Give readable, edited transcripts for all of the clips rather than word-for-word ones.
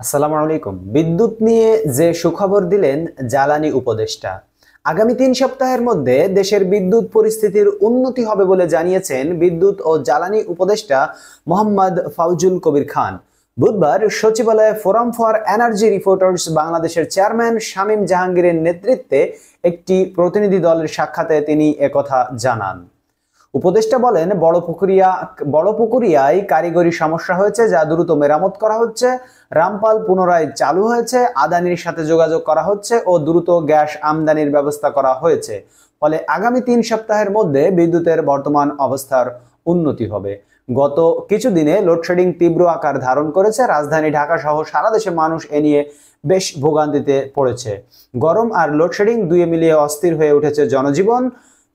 আসসালামু আলাইকুম। বিদ্যুৎ নিয়ে যে সুখবর দিলেন জ্বালানি উপদেষ্টা। আগামী ৩ সপ্তাহের মধ্যে দেশের বিদ্যুৎ পরিস্থিতির উন্নতি হবে বলে জানিয়েছেন বিদ্যুৎ ও জ্বালানি উপদেষ্টা মোহাম্মদ ফাউজুল কবির খান। বুধবার সচিবালয়ে ফোরাম ফর এনার্জি রিপোর্টার্স বাংলাদেশের চেয়ারম্যান শামীম জাহাঙ্গীরের নেতৃত্বে একটি প্রতিনিধি দলের সাক্ষাতে তিনি একথা জানান। উপদেষ্টা বলেন, বড়পুকুরিয়ায় কারিগরি সমস্যা হয়েছে, যা দ্রুত মেরামত করা হচ্ছে। রামপাল পুনরায় চালু হয়েছে, আদানির সাথে যোগাযোগ করা হচ্ছে ও দ্রুত গ্যাস আমদানির ব্যবস্থা করা হয়েছে। ফলে আগামী ৩ সপ্তাহের মধ্যে বিদ্যুতের বর্তমান অবস্থার উন্নতি হবে। গত কিছুদিনে লোডশেডিং তীব্র আকার ধারণ করেছে। রাজধানী ঢাকা সহ সারা দেশে মানুষ এ নিয়ে বেশ ভোগান্তিতে পড়েছে। গরম আর লোডশেডিং দুয়ে মিলিয়ে অস্থির হয়ে উঠেছে জনজীবন।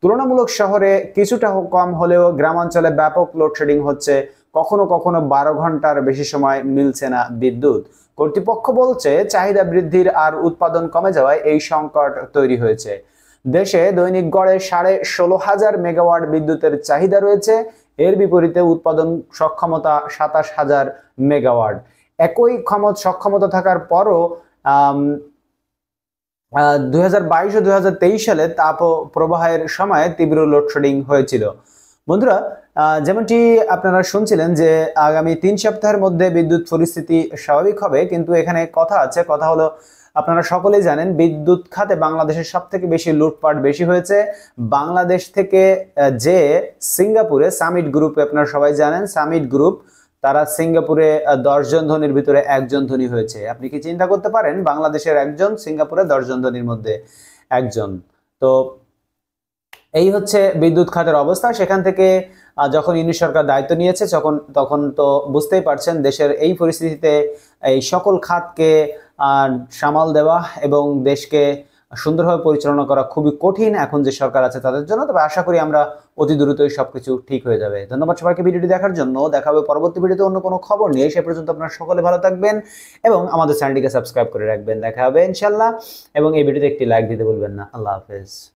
তুলনামূলক শহরে কিছুটা কম হলেও গ্রামাঞ্চলে ব্যাপক লোডশেডিং হচ্ছে। কখনো কখনো ১২ ঘন্টার বেশি সময় মিলছে না বিদ্যুৎ। কর্তৃপক্ষ বলছে, চাহিদা বৃদ্ধির আর উৎপাদন কমে যাওয়ায় এই সংকট তৈরি হয়েছে। দেশে দৈনিক গড়ে ১৬,৫০০ মেগাওয়াট বিদ্যুতের চাহিদা রয়েছে। এর বিপরীতে উৎপাদন সক্ষমতা ২৭,০০০ মেগাওয়াট। একই সক্ষমতা থাকার পরও ২০২২ ও ২০২৩ সালে তাপ প্রবাহের সময় তীব্র লোডশেডিং হয়েছিল। বন্ধুরা, যেমনটি আপনারা শুনছিলেন যে আগামী ৩ সপ্তাহের মধ্যে বিদ্যুৎ পরিস্থিতি স্বাভাবিক হবে, কিন্তু এখানে কথা হলো, আপনারা সকলেই জানেন বিদ্যুৎ খাতে বাংলাদেশের সব থেকে বেশি লুটপাট বেশি হয়েছে। বাংলাদেশ থেকে যে সিঙ্গাপুরে সামিট গ্রুপে, আপনারা সবাই জানেন সামিট গ্রুপ, তারা সিঙ্গাপুরে ১০ জন ধনীর ভিতরে একজন ধনী হয়েছে। আপনি কি চিন্তা করতে পারেন, বাংলাদেশের একজন, সিঙ্গাপুরে ১০ জন ধনীর মধ্যে একজন। তো এই হচ্ছে বিদ্যুৎ খাতের অবস্থা। সেখান থেকে যখন ইউনিট সরকার দায়িত্ব নিয়েছে তখন তো বুঝতেই পারছেন দেশের এই পরিস্থিতিতে এই সকল খাতকে সামাল দেওয়া এবং দেশকে সুন্দরভাবে পরিচালনা করা খুবই কঠিন এখন যে সরকার আছে তাদের জন্য। তবে আশা করি আমরা অতি দ্রুতই সবকিছু ঠিক হয়ে যাবে। ধন্যবাদ সবাইকে ভিডিওটি দেখার জন্য। দেখা হবে পরবর্তী ভিডিওতে অন্য কোনো খবর নিয়ে। সে পর্যন্ত আপনারা সকলে ভালো থাকবেন এবং আমাদের চ্যানেলটিকে সাবস্ক্রাইব করে রাখবেন। দেখা হবে ইনশাল্লাহ, এবং এই ভিডিওতে একটি লাইক দিতে ভুলবেন না। আল্লাহ হাফেজ।